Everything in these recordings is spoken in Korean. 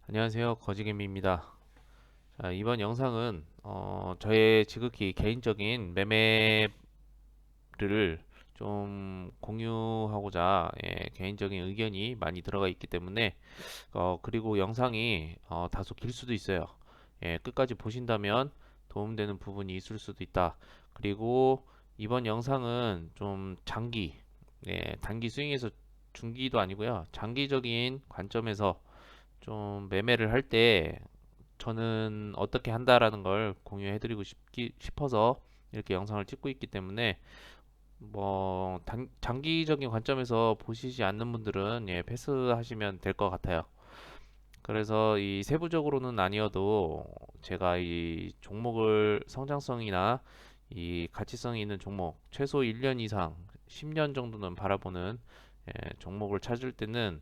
안녕하세요. 거지개미입니다. 자, 이번 영상은 저의 지극히 개인적인 매매를 좀 공유하고자 개인적인 의견이 많이 들어가 있기 때문에 그리고 영상이 다소 길 수도 있어요. 끝까지 보신다면 도움되는 부분이 있을 수도 있다. 그리고 이번 영상은 좀 단기 스윙에서 중기도 아니고요. 장기적인 관점에서 좀 매매를 할 때 저는 어떻게 한다라는 걸 공유해드리고 싶어서 이렇게 영상을 찍고 있기 때문에 장기적인 관점에서 보시지 않는 분들은 패스하시면 될 것 같아요. 그래서 이 세부적으로는 아니어도 제가 이 종목을 성장성이나 이 가치성이 있는 종목 최소 1년 이상 10년 정도는 바라보는 종목을 찾을 때는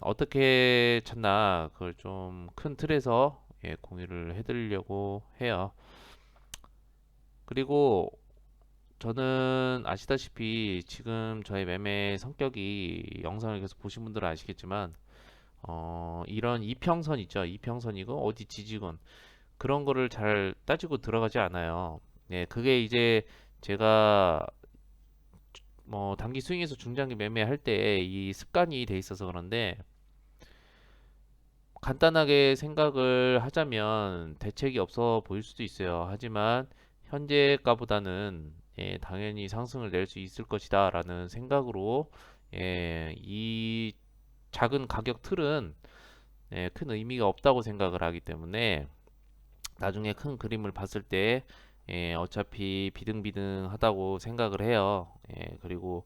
어떻게 찾나 그걸 좀 큰 틀에서 공유를 해드리려고 해요. 그리고 저는 아시다시피 지금 저의 매매 성격이 영상을 계속 보신 분들은 아시겠지만 이런 이평선 있죠. 이평선이고 어디 지지건 그런 거를 잘 따지고 들어가지 않아요. 그게 이제 제가 뭐 단기 스윙에서 중장기 매매할 때 이 습관이 돼 있어서 그런데 간단하게 생각을 하자면 대책이 없어 보일 수도 있어요. 하지만 현재가보다는 당연히 상승을 낼 수 있을 것이다 라는 생각으로 이 작은 가격 틀은 큰 의미가 없다고 생각을 하기 때문에 나중에 큰 그림을 봤을 때 어차피 비등비등하다고 생각을 해요. 그리고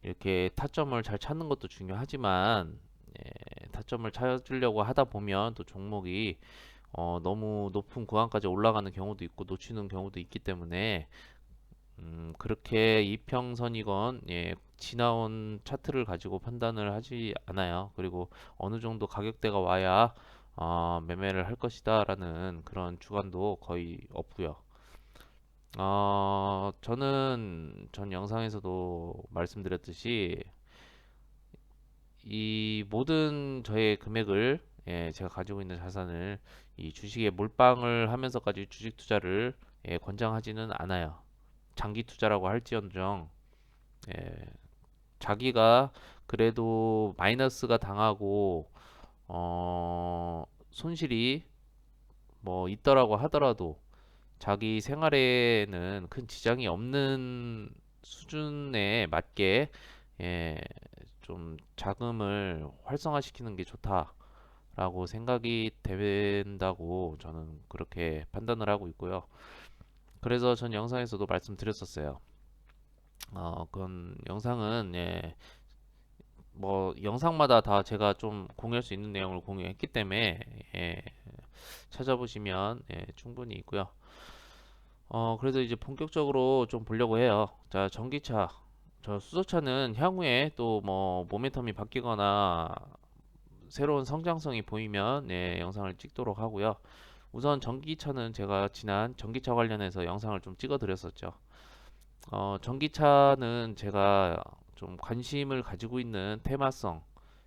이렇게 타점을 잘 찾는 것도 중요하지만 타점을 찾으려고 하다 보면 또 종목이 너무 높은 구간까지 올라가는 경우도 있고 놓치는 경우도 있기 때문에 그렇게 이평선이건 지나온 차트를 가지고 판단을 하지 않아요. 그리고 어느 정도 가격대가 와야 매매를 할 것이다라는 그런 주관도 거의 없고요. 저는 전 영상에서도 말씀드렸듯이 이 모든 저의 금액을 제가 가지고 있는 자산을 이 주식에 몰빵을 하면서까지 주식 투자를 권장하지는 않아요. 장기 투자라고 할지언정 예, 자기가 그래도 마이너스가 당하고 손실이 뭐 있더라고 하더라도 자기 생활에는 큰 지장이 없는 수준에 맞게 예, 좀 자금을 활성화시키는 게 좋다라고 생각이 된다고 저는 그렇게 판단을 하고 있고요. 그래서 전 영상에서도 말씀드렸었어요. 그건 영상은 뭐 영상마다 다 제가 좀 공유할 수 있는 내용을 공유했기 때문에 예, 찾아보시면 충분히 있고요. 그래도 이제 본격적으로 좀 보려고 해요. 자, 전기차. 저 수소차는 향후에 또 뭐 모멘텀이 바뀌거나 새로운 성장성이 보이면 영상을 찍도록 하고요. 우선 전기차는 제가 지난 전기차 관련해서 영상을 좀 찍어 드렸었죠. 전기차는 제가 좀 관심을 가지고 있는 테마성,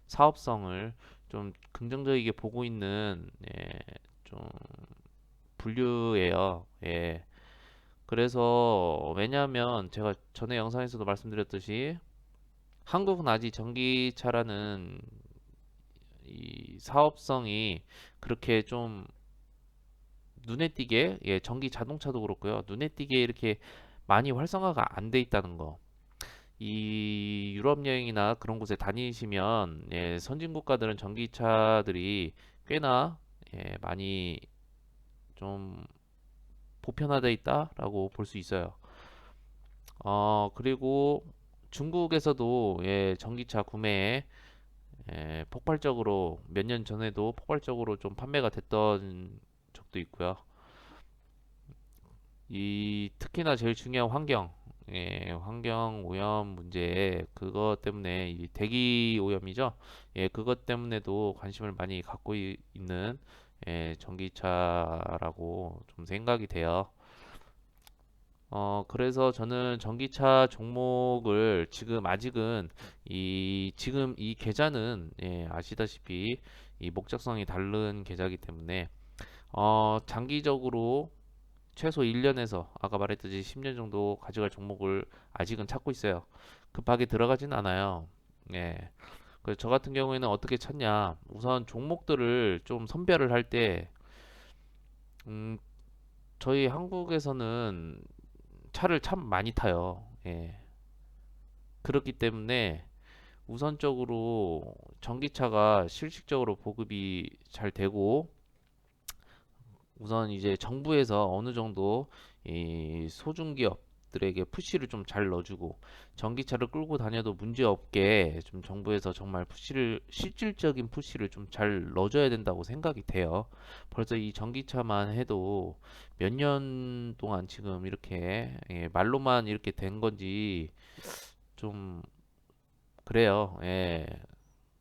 사업성을 좀 긍정적이게 보고 있는 좀 분류예요. 그래서 왜냐하면 제가 전에 영상에서도 말씀드렸듯이 한국은 아직 전기차라는 이 사업성이 그렇게 좀 눈에 띄게 전기 자동차도 그렇고요. 눈에 띄게 이렇게 많이 활성화가 안 돼 있다는 거. 이 유럽 여행이나 그런 곳에 다니시면 선진 국가들은 전기차들이 꽤나 많이 좀 보편화되어 있다라고 볼 수 있어요. 그리고 중국에서도 전기차 구매에 폭발적으로 몇 년 전에도 폭발적으로 좀 판매가 됐던 적도 있고요. 이 특히나 제일 중요한 환경 오염 문제 그것 때문에 이 대기 오염이죠. 그것 때문에도 관심을 많이 갖고 있는 전기차라고 좀 생각이 돼요. 그래서 저는 전기차 종목을 지금 아직은 지금 이 계좌는 아시다시피 이 목적성이 다른 계좌이기 때문에 장기적으로 최소 1년에서 아까 말했듯이 10년 정도 가져갈 종목을 아직은 찾고 있어요. 급하게 들어가진 않아요. 예. 그래서 저 같은 경우에는 어떻게 찾냐? 우선 종목들을 좀 선별을 할 때, 음, 저희 한국에서는 차를 참 많이 타요. 예. 그렇기 때문에 우선적으로 전기차가 실질적으로 보급이 잘 되고 우선 이제 정부에서 어느 정도 이 소중기업들에게 푸시를 좀 잘 넣어주고 전기차를 끌고 다녀도 문제 없게 좀 정부에서 정말 푸시를 실질적인 푸시를 좀 잘 넣어줘야 된다고 생각이 돼요. 벌써 이 전기차만 해도 몇 년 동안 지금 이렇게 말로만 이렇게 된 건지 좀 그래요. 예.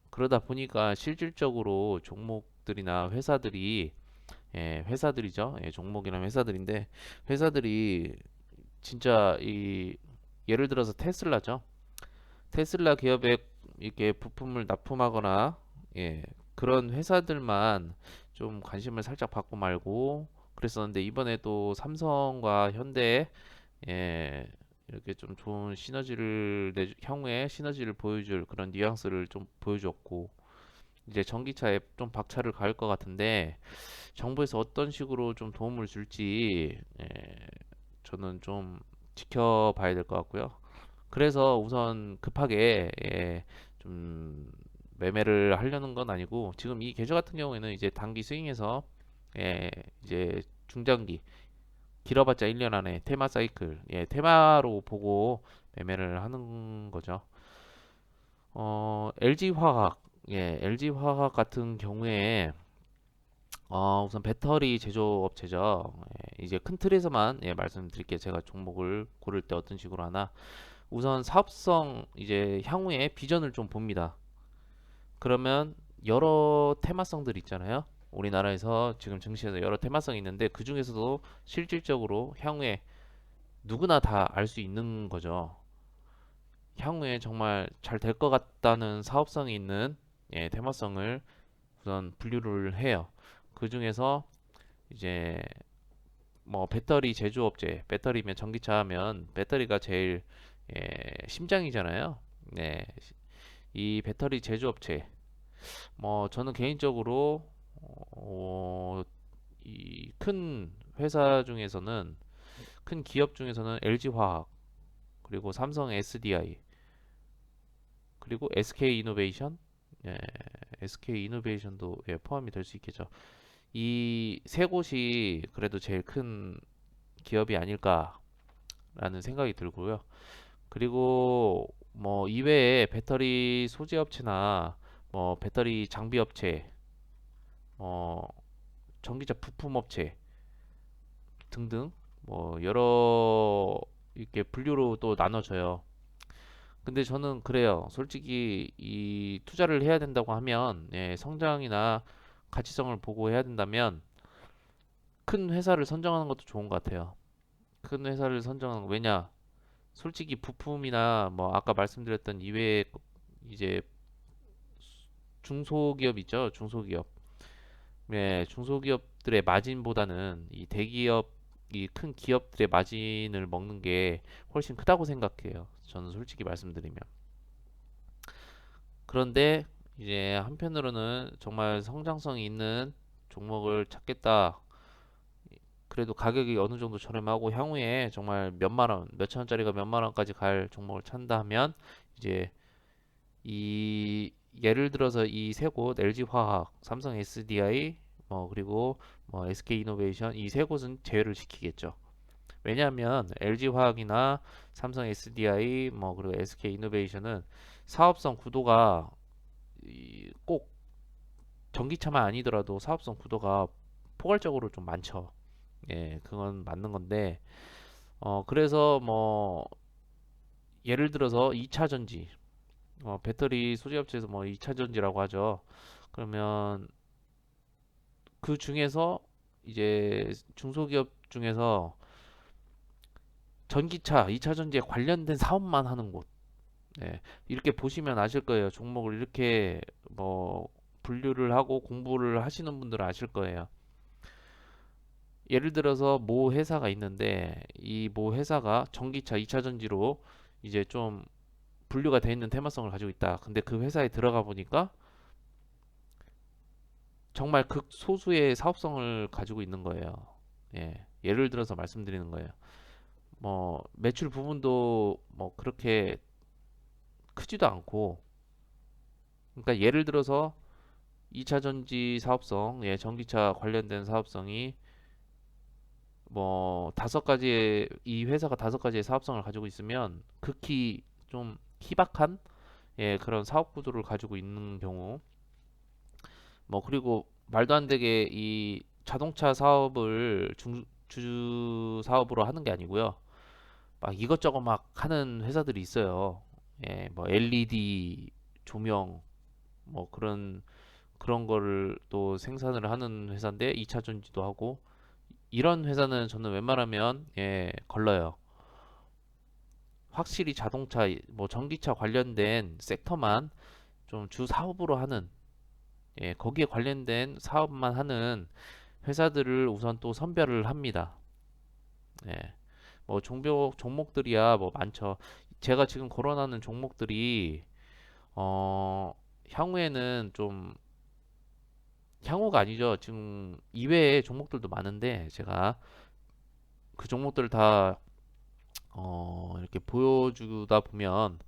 그러다 보니까 실질적으로 종목들이나 회사들이 회사들이죠. 종목이란 회사들인데 회사들이 진짜 이 예를 들어서 테슬라죠. 테슬라 기업에 이렇게 부품을 납품하거나 그런 회사들만 좀 관심을 살짝 받고 말고 그랬었는데 이번에 또 삼성과 현대 예, 이렇게 좀 좋은 향후에 시너지를 보여줄 그런 뉘앙스를 좀 보여줬고 이제 전기차에 좀 박차를 가할 것 같은데 정부에서 어떤 식으로 좀 도움을 줄지 저는 좀 지켜봐야 될 것 같고요. 그래서 우선 급하게 좀 매매를 하려는 건 아니고 지금 이 계좌 같은 경우에는 이제 단기 스윙에서 이제 중장기 길어봤자 1년 안에 테마 사이클 테마로 보고 매매를 하는 거죠. LG화학 LG화학 같은 경우에 우선 배터리 제조업체죠. 이제 큰 틀에서만 말씀드릴게요. 제가 종목을 고를 때 어떤 식으로 하나. 우선 사업성 이제 향후에 비전을 좀 봅니다. 그러면 여러 테마성들 있잖아요. 우리나라에서 지금 증시에서 여러 테마성이 있는데 그 중에서도 실질적으로 향후에 누구나 다 알 수 있는 거죠. 향후에 정말 잘 될 것 같다는 사업성이 있는 테마성을 우선 분류를 해요. 그 중에서 이제 뭐 배터리 제조업체, 배터리면 전기차 하면 배터리가 제일 심장이잖아요. 네, 이 배터리 제조업체, 뭐 저는 개인적으로 이 큰 회사 중에서는 큰 기업 중에서는 LG화학 그리고 삼성 SDI 그리고 SK 이노베이션, 예, SK 이노베이션도 포함이 될 수 있겠죠. 이 세 곳이 그래도 제일 큰 기업이 아닐까라는 생각이 들고요. 그리고 뭐 이외에 배터리 소재 업체나 뭐 배터리 장비 업체, 뭐 전기차 부품 업체 등등 뭐 여러 이렇게 분류로 또 나눠져요. 근데 저는 그래요. 솔직히 이 투자를 해야 된다고 하면 성장이나 가치성을 보고 해야 된다면 큰 회사를 선정하는 것도 좋은 것 같아요. 큰 회사를 선정하는 거 왜냐? 솔직히 부품이나 뭐 아까 말씀드렸던 이외에 이제 중소기업 있죠? 중소기업. 중소기업들의 마진보다는 이 대기업, 이 큰 기업들의 마진을 먹는 게 훨씬 크다고 생각해요. 저는 솔직히 말씀드리면. 그런데 이제 한편으로는 정말 성장성이 있는 종목을 찾겠다. 그래도 가격이 어느 정도 저렴하고 향후에 정말 몇만 원, 몇천 원짜리가 몇만 원까지 갈 종목을 찾는다 하면 이제 이 예를 들어서 이 세 곳 LG화학, 삼성 SDI 뭐 그리고 뭐 SK이노베이션 이 세 곳은 제외를 시키겠죠. 왜냐하면 LG화학이나 삼성 SDI 뭐 그리고 SK이노베이션은 사업성 구도가 꼭 전기차만 아니더라도 사업성 구도가 포괄적으로 좀 많죠. 그건 맞는 건데 그래서 뭐 예를 들어서 2차 전지 배터리 소재 업체에서 뭐 2차 전지라고 하죠. 그러면 그 중에서 이제 중소기업 중에서 전기차, 2차 전지에 관련된 사업만 하는 곳. 예, 이렇게 보시면 아실 거예요. 종목을 이렇게 뭐 분류를 하고 공부를 하시는 분들은 아실 거예요. 예를 들어서 모 회사가 있는데 이 모 회사가 전기차 2차 전지로 이제 좀 분류가 돼 있는 테마성을 가지고 있다. 근데 그 회사에 들어가 보니까 정말 극소수의 사업성을 가지고 있는 거예요. 예, 예를 들어서 말씀드리는 거예요. 뭐 매출 부분도 뭐 그렇게 크지도 않고, 그러니까 예를 들어서 2차 전지 사업성, 예, 전기차 관련된 사업성이 뭐 다섯 가지의 이 회사가 다섯 가지의 사업성을 가지고 있으면 극히 좀 희박한, 예, 그런 사업 구조를 가지고 있는 경우, 뭐 그리고 말도 안 되게 이 자동차 사업을 주 사업으로 하는 게 아니고요. 막 이것저것 막 하는 회사들이 있어요. 예, 뭐 LED 조명 뭐 그런 거를 또 생산을 하는 회사인데 2차 전지도 하고, 이런 회사는 저는 웬만하면 예, 걸러요. 확실히 자동차 뭐 전기차 관련된 섹터만 좀 주 사업으로 하는, 예, 거기에 관련된 사업만 하는 회사들을 우선 또 선별을 합니다. 예. 뭐 종목들이야 뭐 많죠. 제가 지금 거론하는 종목들이 어 향후에는 좀, 향후가 아니죠. 지금 이외의 종목들도 많은데 제가 그 종목들을 다 이렇게 보여주다 보면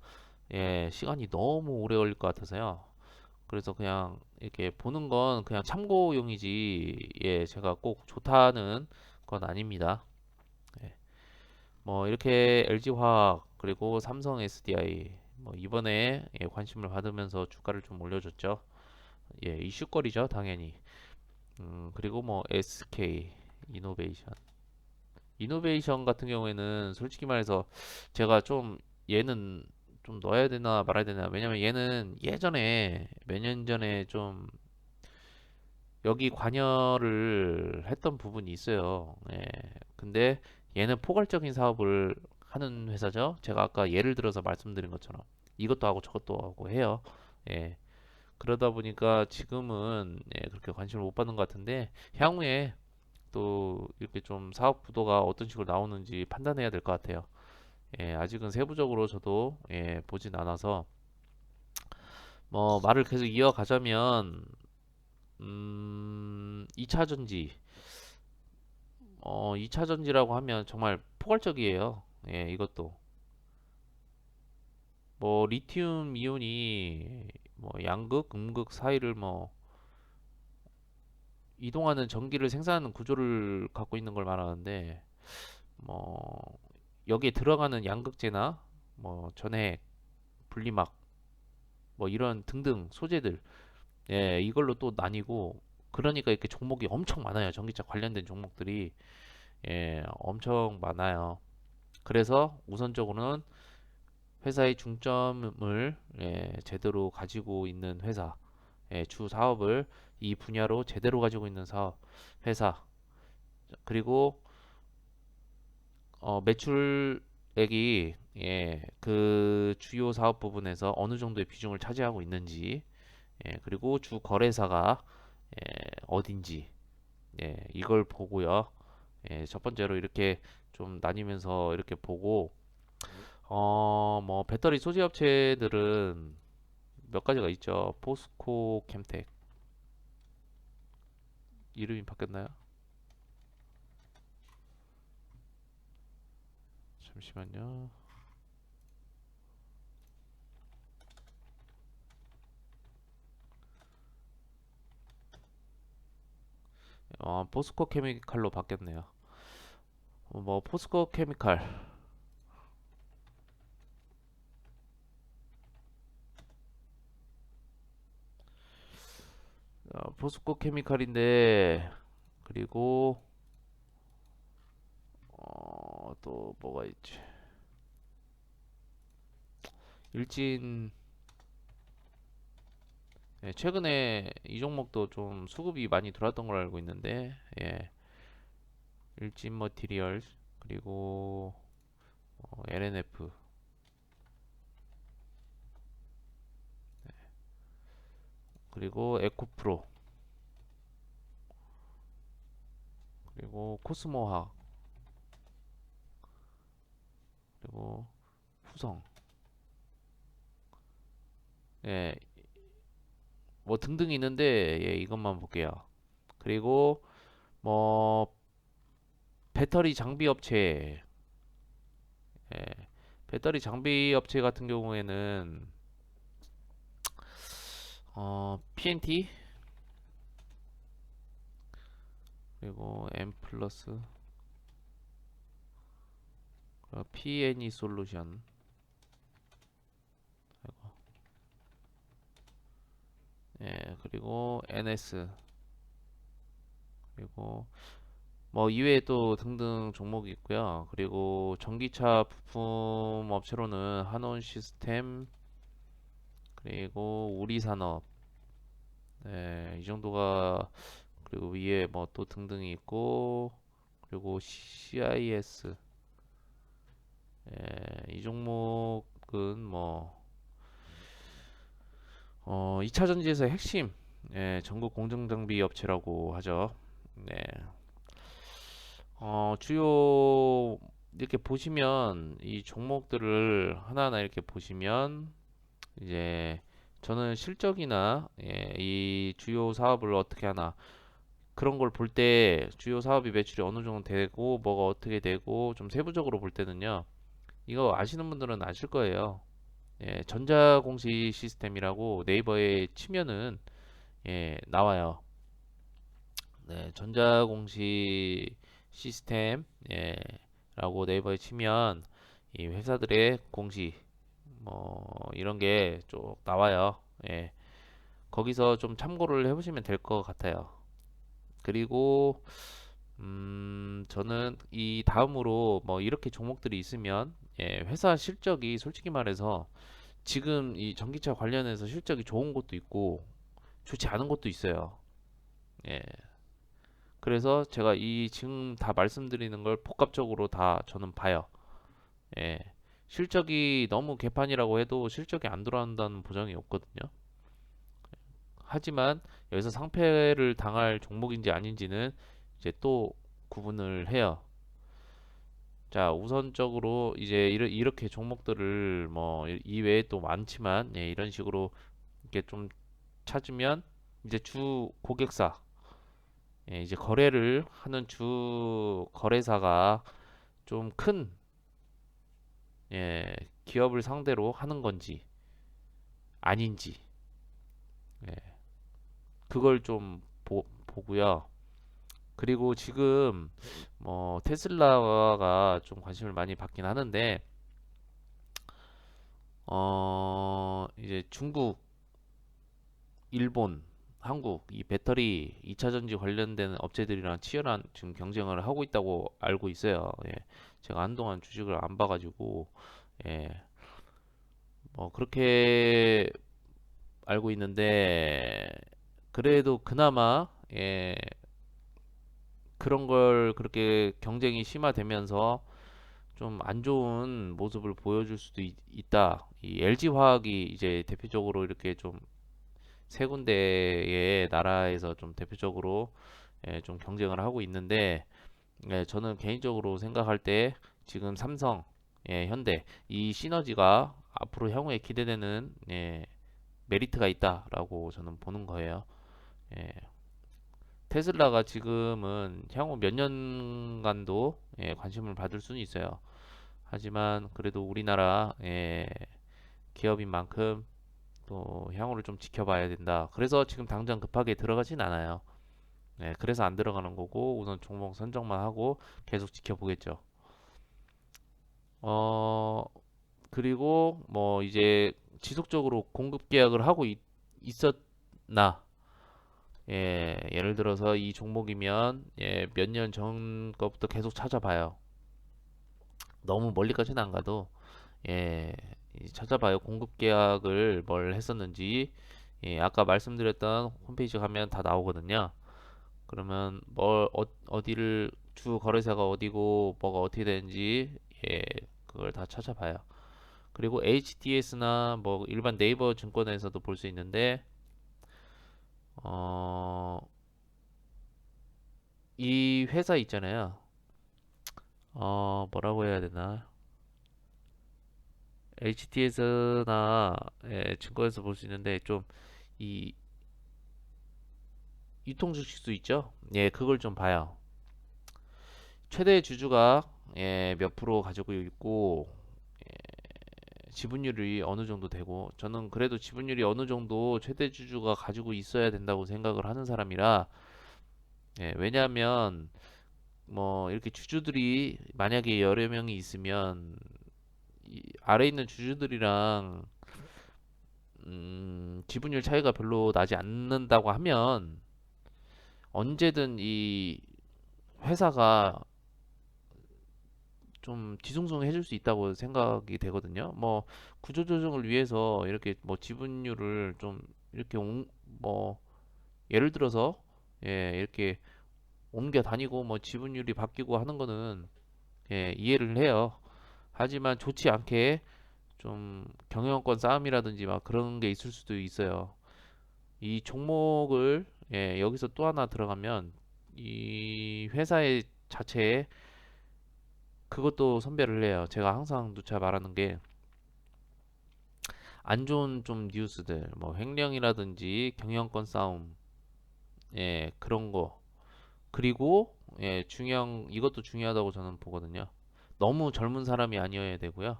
예, 시간이 너무 오래 걸릴 것 같아서요. 그래서 그냥 이렇게 보는 건 그냥 참고용이지, 예, 제가 꼭 좋다는 건 아닙니다. 예. 뭐 이렇게 LG화학 그리고 삼성 SDI 뭐 이번에 예, 관심을 받으면서 주가를 좀 올려줬죠. 예, 이슈거리죠, 당연히. 그리고 뭐 SK 이노베이션. 이노베이션 같은 경우에는 솔직히 말해서 제가 좀 얘는 좀 넣어야 되나 말아야 되나. 왜냐면 얘는 예전에 몇 년 전에 좀 여기 관여를 했던 부분이 있어요. 예. 근데 얘는 포괄적인 사업을 하는 회사죠. 제가 아까 예를 들어서 말씀드린 것처럼 이것도 하고 저것도 하고 해요. 예. 그러다 보니까 지금은 예, 그렇게 관심을 못 받는 것 같은데 향후에 또 이렇게 좀 사업 구도가 어떤 식으로 나오는지 판단해야 될 것 같아요. 예, 아직은 세부적으로 저도 예, 보진 않아서 뭐 말을 계속 이어가자면 2차 전지 2차 전지라고 하면 정말 포괄적이에요. 예, 이것도 뭐 리튬 이온이 뭐 양극, 음극 사이를 뭐 이동하는 전기를 생산하는 구조를 갖고 있는 걸 말하는데, 뭐 여기에 들어가는 양극재나 뭐 전해, 분리막 뭐 이런 등등 소재들, 예, 이걸로 또 나뉘고, 그러니까 이렇게 종목이 엄청 많아요. 전기차 관련된 종목들이 예, 엄청 많아요. 그래서 우선적으로는 회사의 중점을 예, 제대로 가지고 있는 회사, 예, 주 사업을 이 분야로 제대로 가지고 있는 사업 회사, 그리고 매출액이 예, 그 주요 사업 부분에서 어느 정도의 비중을 차지하고 있는지, 예, 그리고 주 거래사가 예, 어딘지, 예, 이걸 보고요. 예, 첫 번째로 이렇게 좀 나뉘면서 이렇게 보고, 뭐 배터리 소재 업체들은 몇 가지가 있죠. 포스코 캠텍, 이름이 바뀌었나요? 잠시만요. 포스코 케미칼로 바뀌었네요. 뭐 포스코 케미칼, 포스코 케미칼인데, 그리고 또 뭐가 있지? 일진, 예, 최근에 이 종목도 좀 수급이 많이 들어왔던 걸로 알고 있는데, 예, 일진 머티리얼, 그리고 LNF, 그리고 에코프로, 그리고 코스모학, 그리고 후성, 예, 뭐 등등 있는데, 예, 이것만 볼게요. 그리고 뭐 배터리 장비 업체, 예, 배터리 장비 업체 같은 경우에는 PNT, 그리고 M 플러스, PNE 솔루션, 예, 그리고 NS, 그리고 뭐 이외에 또 등등 종목이 있고요. 그리고 전기차 부품 업체로는 한온 시스템, 그리고 우리산업, 네, 이 정도가, 그리고 위에 뭐 또 등등이 있고, 그리고 CIS, 예, 이 종목은 뭐 2차 전지에서 핵심, 예, 전국 공정 장비 업체라고 하죠. 네. 주요 이렇게 보시면 이 종목들을 하나하나 이렇게 보시면 이제 저는 실적이나, 예, 이 주요 사업을 어떻게 하나 그런 걸 볼 때 주요 사업이 매출이 어느 정도 되고 뭐가 어떻게 되고 좀 세부적으로 볼 때는요. 이거 아시는 분들은 아실 거예요. 예, 전자공시 시스템이라고 네이버에 치면은, 예, 나와요. 네, 전자공시 시스템, 예, 라고 네이버에 치면 이 회사들의 공시 뭐 이런 게 쭉 나와요. 예, 거기서 좀 참고를 해보시면 될 것 같아요. 그리고 저는 이 다음으로 뭐 이렇게 종목들이 있으면, 예, 회사 실적이 솔직히 말해서 지금 이 전기차 관련해서 실적이 좋은 것도 있고 좋지 않은 것도 있어요. 예. 그래서 제가 이 지금 다 말씀드리는 걸 복합적으로 다 저는 봐요. 예. 실적이 너무 개판이라고 해도 실적이 안 돌아온다는 보장이 없거든요. 하지만 여기서 상패를 당할 종목인지 아닌지는 이제 또 구분을 해요. 자, 우선적으로 이제 이렇게 종목들을 뭐 이외에 또 많지만, 예, 이런 식으로 이렇게 좀 찾으면 이제 주 고객사, 예, 이제 거래를 하는 주 거래사가 좀 큰, 예, 기업을 상대로 하는 건지 아닌지, 예, 그걸 좀 보고요. 그리고 지금 뭐 테슬라가 좀 관심을 많이 받긴 하는데, 이제 중국, 일본, 한국 이 배터리 2차 전지 관련된 업체들이랑 치열한 지금 경쟁을 하고 있다고 알고 있어요. 예. 제가 한동안 주식을 안 봐가지고, 예, 뭐 그렇게 알고 있는데, 그래도 그나마, 예, 그런 걸 그렇게 경쟁이 심화되면서 좀 안 좋은 모습을 보여줄 수도 있다. 이 LG 화학이 이제 대표적으로 이렇게 좀 세 군데의 나라에서 좀 대표적으로, 예, 좀 경쟁을 하고 있는데, 예, 저는 개인적으로 생각할 때 지금 삼성, 예, 현대 이 시너지가 앞으로 향후에 기대되는, 예, 메리트가 있다라고 저는 보는 거예요. 예, 테슬라가 지금은 향후 몇 년간도, 예, 관심을 받을 수는 있어요. 하지만 그래도 우리나라, 예, 기업인 만큼 또 향후를 좀 지켜봐야 된다. 그래서 지금 당장 급하게 들어가진 않아요. 네, 그래서 안 들어가는 거고 우선 종목 선정만 하고 계속 지켜보겠죠. 어, 그리고 뭐 이제 지속적으로 공급 계약을 하고 있었나? 예, 예를 들어서 이 종목이면, 예, 몇 년 전 거부터 계속 찾아봐요. 너무 멀리까지는 안 가도, 예, 찾아봐요. 공급 계약을 뭘 했었는지. 예, 아까 말씀드렸던 홈페이지 가면 다 나오거든요. 그러면 뭘 어디를 주 거래사가 어디고 뭐가 어떻게 되는지, 예, 그걸 다 찾아봐요. 그리고 HDS나 뭐 일반 네이버 증권에서도 볼 수 있는데 어, 이 회사 있잖아요. 뭐라고 해야 되나? HDS나 증권에서 볼 수 있는데 좀 이 유통주식수 있죠? 예, 그걸 좀 봐요. 최대 주주가 몇 프로 가지고 있고 지분율이 어느 정도 되고 저는 그래도 지분율이 어느 정도 최대 주주가 가지고 있어야 된다고 생각을 하는 사람이라 왜냐하면 뭐 이렇게 주주들이 만약에 여러 명이 있으면 이 아래 있는 주주들이랑 지분율 차이가 별로 나지 않는다고 하면 언제든 이 회사가 좀 뒤숭숭해질 수 있다고 생각이 되거든요. 뭐 구조조정을 위해서 이렇게 뭐 지분율을 좀 이렇게 뭐 예를 들어서 이렇게 옮겨 다니고 뭐 지분율이 바뀌고 하는 거는 이해를 해요. 하지만 좋지 않게 좀 경영권 싸움이라든지 막 그런 게 있을 수도 있어요. 이 종목을 여기서 또 하나 들어가면 이 회사의 자체에 그것도 선별을 해요. 제가 항상 누차 말하는 게 안 좋은 좀 뉴스들, 뭐 횡령이라든지 경영권 싸움, 그런 거. 그리고 중요한 이것도 중요하다고 저는 보거든요. 너무 젊은 사람이 아니어야 되고요.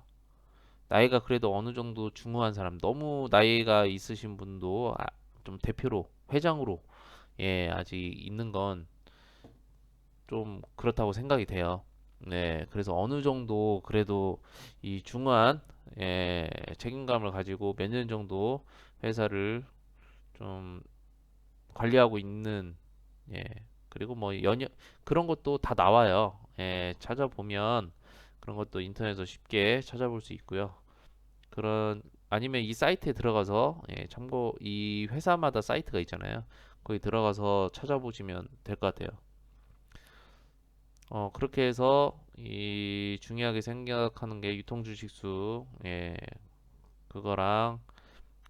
나이가 그래도 어느 정도 중후한 사람, 너무 나이가 있으신 분도 좀 대표로, 회장으로 아직 있는 건 좀 그렇다고 생각이 돼요. 네, 그래서 어느 정도 그래도 이 중한 책임감을 가지고 몇 년 정도 회사를 좀 관리하고 있는 예, 그리고 뭐 연연 그런 것도 다 나와요. 찾아보면 그런 것도 인터넷에서 쉽게 찾아볼 수 있고요. 그런 아니면 이 사이트에 들어가서 참고 이 회사마다 사이트가 있잖아요. 거기 들어가서 찾아보시면 될 것 같아요. 그렇게 해서 이 중요하게 생각하는 게 유통주식수, 그거랑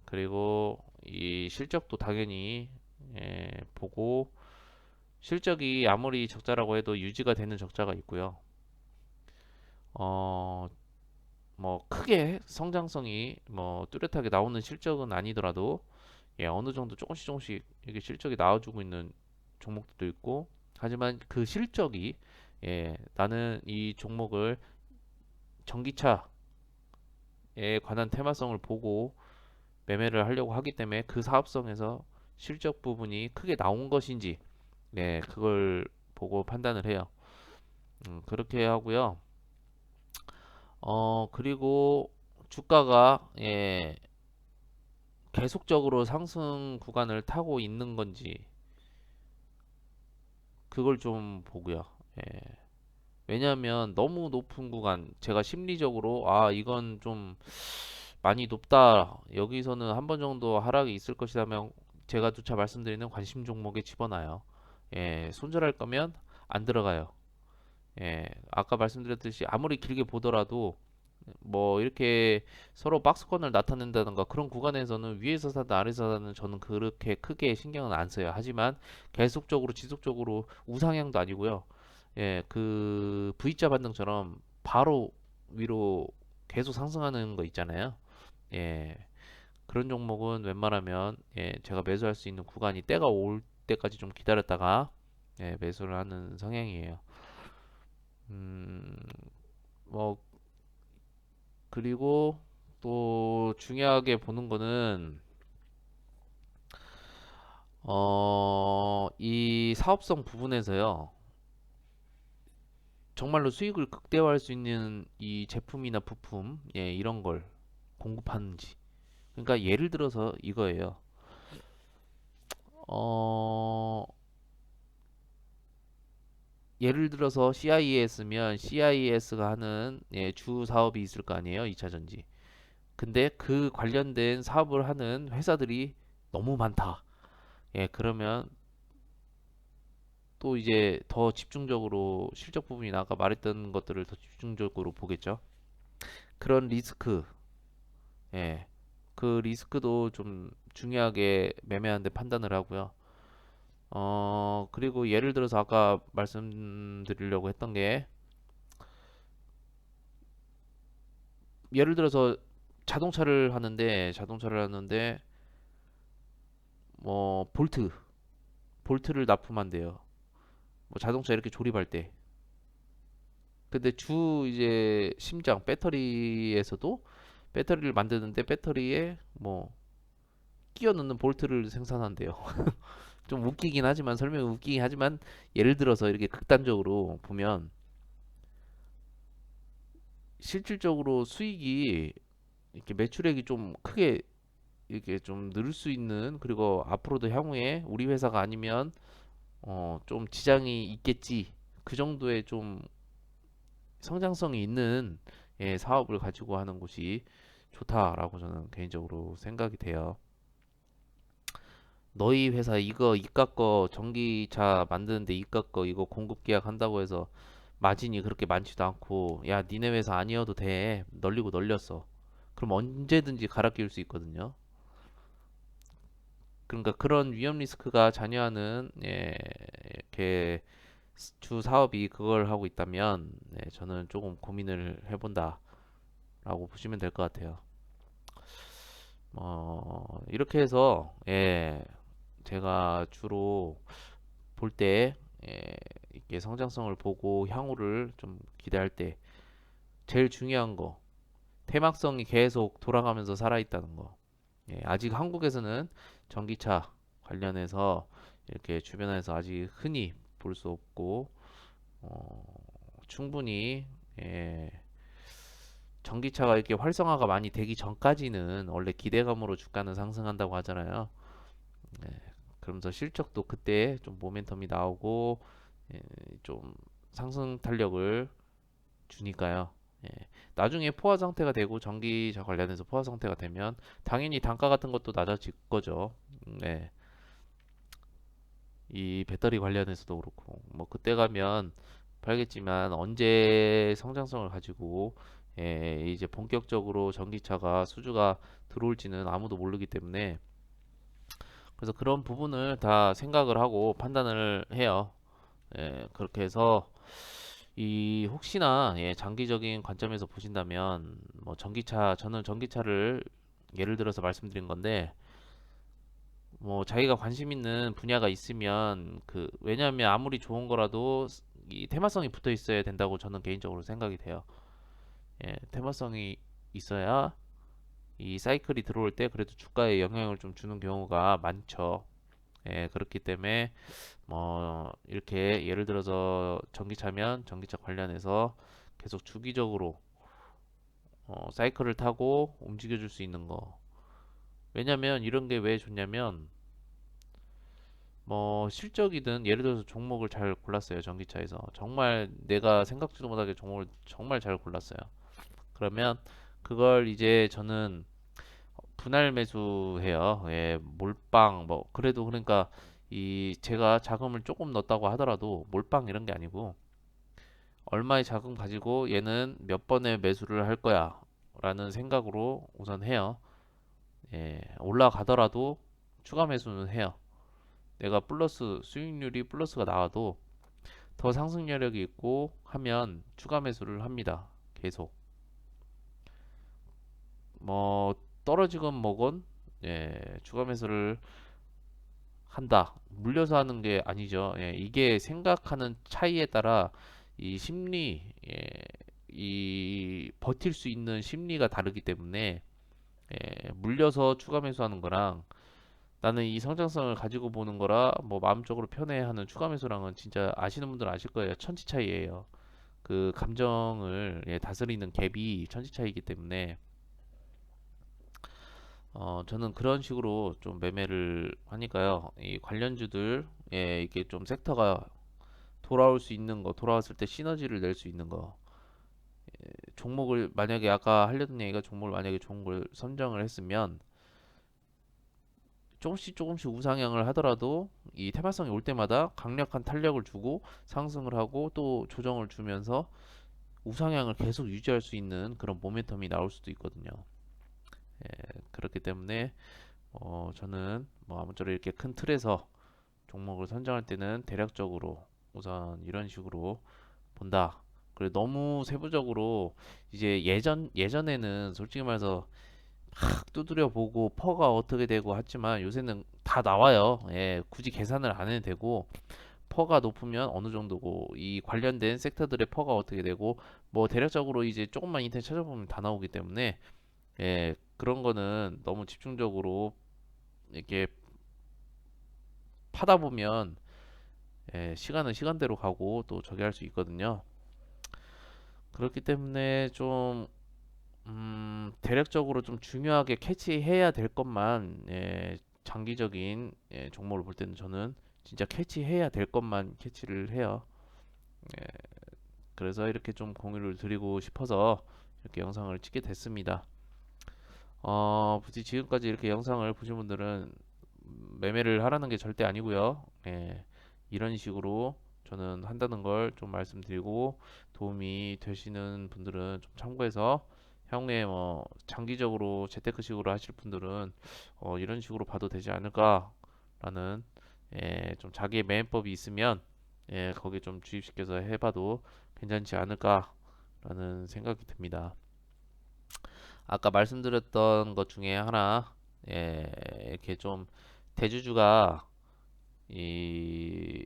그리고 이 실적도 당연히 보고 실적이 아무리 적자라고 해도 유지가 되는 적자가 있고요. 어, 뭐 크게 성장성이 뭐 뚜렷하게 나오는 실적은 아니더라도 어느 정도 조금씩 조금씩 이렇게 실적이 나와주고 있는 종목들도 있고 하지만 그 실적이 나는 이 종목을 전기차에 관한 테마성을 보고 매매를 하려고 하기 때문에 그 사업성에서 실적 부분이 크게 나온 것인지 그걸 보고 판단을 해요. 그렇게 하고요. 그리고 주가가 계속적으로 상승 구간을 타고 있는 건지 그걸 좀 보고요. 예. 왜냐하면 너무 높은 구간 제가 심리적으로 이건 좀 많이 높다. 여기서는 한 번 정도 하락이 있을 것이라면 제가 누차 말씀드리는 관심 종목에 집어넣어요. 손절할 거면 안 들어가요. 아까 말씀드렸듯이 아무리 길게 보더라도 뭐 이렇게 서로 박스권을 나타낸다던가 그런 구간에서는 위에서 사든 아래에서 사든 저는 그렇게 크게 신경은 안 써요. 하지만 계속적으로 지속적으로 우상향도 아니고요. 그 V자 반등처럼 바로 위로 계속 상승하는 거 있잖아요. 예, 그런 종목은 웬만하면 제가 매수할 수 있는 구간이 때가 올 때까지 좀 기다렸다가 매수를 하는 성향이에요. 음, 뭐 그리고 또 중요하게 보는 거는 이 사업성 부분에서요. 정말로 수익을 극대화할 수 있는 이 제품이나 부품, 이런 걸 공급하는지. 그러니까 예를 들어서 이거예요. 어, 예를 들어서 CIS면 CIS가 하는 주 사업이 있을 거 아니에요, 2차 전지. 근데 그 관련된 사업을 하는 회사들이 너무 많다. 그러면 또 이제 더 집중적으로 실적 부분이나 아까 말했던 것들을 더 집중적으로 보겠죠. 그런 리스크, 예, 그 리스크도 좀 중요하게 매매하는데 판단을 하고요. 그리고 예를 들어서 아까 말씀드리려고 했던 게, 예를 들어서 자동차를 하는데, 뭐, 볼트를 납품한대요. 뭐 자동차 이렇게 조립할 때. 근데 이제 심장, 배터리에서도 배터리를 만드는데 배터리에 뭐 끼워 넣는 볼트를 생산한대요. 좀 웃기긴 하지만, 설명이 웃기긴 하지만, 예를 들어서 이렇게 극단적으로 보면 실질적으로 수익이, 이렇게 매출액이 좀 크게 이렇게 좀 늘을 수 있는, 그리고 앞으로도 향후에 우리 회사가 아니면 좀 지장이 있겠지, 그 정도의 좀 성장성이 있는, 예, 사업을 가지고 하는 곳이 좋다라고 저는 개인적으로 생각이 돼요. 너희 회사 이거 이깟 거 전기차 만드는데 이깟 거 이거 공급 계약한다고 해서 마진이 그렇게 많지도 않고, 야 니네 회사 아니어도 돼, 널리고 널렸어, 그럼 언제든지 갈아 끼울 수 있거든요. 그러니까 그런 위험 리스크가 잔여하는, 예, 이렇게 주 사업이 그걸 하고 있다면, 네, 저는 조금 고민을 해본다라고 보시면 될 것 같아요. 이렇게 해서, 예, 제가 주로 볼 때, 예, 이렇게 성장성을 보고 향후를 좀 기대할 때 제일 중요한 거, 테마성이 계속 돌아가면서 살아있다는 거. 예, 아직 한국에서는 전기차 관련해서 이렇게 주변에서 아직 흔히 볼 수 없고, 어, 충분히, 예, 전기차가 이렇게 활성화가 많이 되기 전까지는 원래 기대감으로 주가는 상승한다고 하잖아요. 예, 그러면서 실적도 그때 좀 모멘텀이 나오고, 예, 좀 상승 탄력을 주니까요. 예, 나중에 포화 상태가 되고 전기차 관련해서 포화 상태가 되면 당연히 단가 같은 것도 낮아질 거죠. 네, 이 배터리 관련해서도 그렇고 뭐 그때 가면 팔겠지만, 언제 성장성을 가지고, 예, 이제 본격적으로 전기차가 수주가 들어올지는 아무도 모르기 때문에, 그래서 그런 부분을 다 생각을 하고 판단을 해요. 예, 그렇게 해서 이 혹시나, 예, 장기적인 관점에서 보신다면 뭐 저는 전기차를 예를 들어서 말씀드린 건데, 뭐 자기가 관심 있는 분야가 있으면, 왜냐하면 아무리 좋은 거라도 이 테마성이 붙어 있어야 된다고 저는 개인적으로 생각이 돼요. 예, 테마성이 있어야 이 사이클이 들어올 때 그래도 주가에 영향을 좀 주는 경우가 많죠. 예, 그렇기 때문에 뭐 이렇게 예를 들어서 전기차면 전기차 관련해서 계속 주기적으로 사이클을 타고 움직여 줄 수 있는 거. 왜냐면 이런 게 왜 좋냐면, 뭐 실적이든, 예를 들어서 종목을 잘 골랐어요. 전기차에서 정말 내가 생각지도 못하게 종목을 정말 잘 골랐어요. 그러면 그걸 이제 저는 분할 매수해요. 예, 몰빵 뭐 그래도, 그러니까 이 제가 자금을 조금 넣었다고 하더라도 몰빵 이런 게 아니고, 얼마의 자금 가지고 얘는 몇 번의 매수를 할 거야 라는 생각으로 우선 해요. 예, 올라가더라도 추가 매수는 해요. 내가 수익률이 플러스가 나와도 더 상승 여력이 있고 하면 추가 매수를 합니다. 계속. 뭐 떨어지건 뭐건, 예, 추가 매수를 한다. 물려서 하는 게 아니죠. 예, 이게 생각하는 차이에 따라 이 예, 이 버틸 수 있는 심리가 다르기 때문에, 예, 물려서 추가 매수하는 거랑 나는 이 성장성을 가지고 보는 거라 뭐 마음적으로 편해하는 추가 매수랑은, 진짜 아시는 분들은 아실 거예요. 천지 차이예요. 그 감정을, 예, 다스리는 갭이 천지 차이이기 때문에, 저는 그런 식으로 좀 매매를 하니까요. 이 관련주들, 예, 이게 좀 섹터가 돌아올 수 있는 거, 돌아왔을 때 시너지를 낼 수 있는 거, 종목을 만약에, 아까 하려던 얘기가, 종목을 만약에 좋은 걸 선정을 했으면 조금씩 조금씩 우상향을 하더라도 이 테마성이 올 때마다 강력한 탄력을 주고 상승을 하고 또 조정을 주면서 우상향을 계속 유지할 수 있는 그런 모멘텀이 나올 수도 있거든요. 그렇기 때문에 저는 뭐 아무쪼록 이렇게 큰 틀에서 종목을 선정할 때는 대략적으로 우선 이런 식으로 본다. 그리고 너무 세부적으로 이제 예전에는 솔직히 말해서 막 두드려 보고 퍼가 어떻게 되고 했지만 요새는 다 나와요. 굳이 계산을 안 해도 되고 퍼가 높으면 어느 정도고 이 관련된 섹터들의 퍼가 어떻게 되고 뭐 대략적으로 이제 조금만 인터넷 찾아보면 다 나오기 때문에 그런 거는 너무 집중적으로 이렇게 파다 보면 시간은 시간대로 가고 또 저기 할 수 있거든요. 그렇기 때문에 좀 대략적으로 좀 중요하게 캐치해야 될 것만 장기적인 종목을 볼 때는 저는 진짜 캐치해야 될 것만 캐치를 해요. 예, 그래서 이렇게 좀 공유를 드리고 싶어서 이렇게 영상을 찍게 됐습니다. 굳이 지금까지 이렇게 영상을 보신 분들은 매매를 하라는 게 절대 아니고요. 이런 식으로 저는 한다는 걸 좀 말씀드리고 도움이 되시는 분들은 좀 참고해서 향후에 뭐 장기적으로 재테크식으로 하실 분들은 이런 식으로 봐도 되지 않을까라는 좀 자기의 매매법이 있으면 거기에 좀 주입시켜서 해봐도 괜찮지 않을까라는 생각이 듭니다. 아까 말씀드렸던 것 중에 하나 이렇게 좀 대주주가 이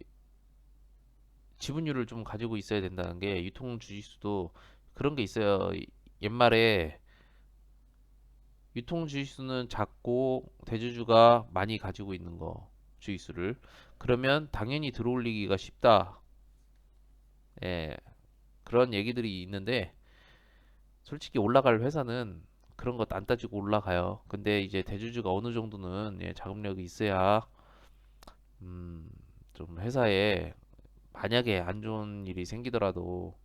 지분율을 좀 가지고 있어야 된다는 게 유통 주식수도 그런 게 있어요. 옛말에 유통 주식수는 작고 대주주가 많이 가지고 있는 거 주식수를 그러면 당연히 들어올리기가 쉽다. 예, 그런 얘기들이 있는데 솔직히 올라갈 회사는 그런 것 안 따지고 올라가요. 근데 이제 대주주가 어느 정도는 자금력이 있어야 음, 좀 회사에 만약에 안 좋은 일이 생기더라도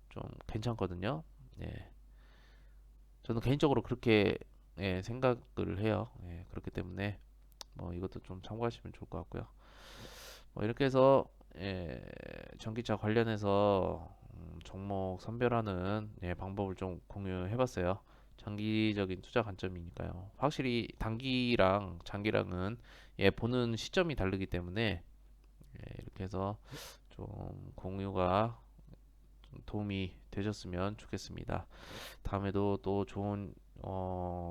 좀 괜찮거든요. 예. 저는 개인적으로 그렇게 생각을 해요. 그렇기 때문에 뭐 이것도 좀 참고하시면 좋을 것 같고요. 뭐 이렇게 해서 전기차 관련해서 종목 선별하는 방법을 좀 공유해봤어요. 장기적인 투자 관점이니까요. 확실히 단기랑 장기랑은 보는 시점이 다르기 때문에 이렇게 해서 좀 공유가 좀 도움이 되셨으면 좋겠습니다. 다음에도 또 좋은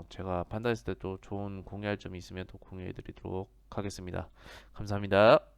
제가 판단했을 때 또 좋은 공유할 점이 있으면 또 공유해 드리도록 하겠습니다. 감사합니다.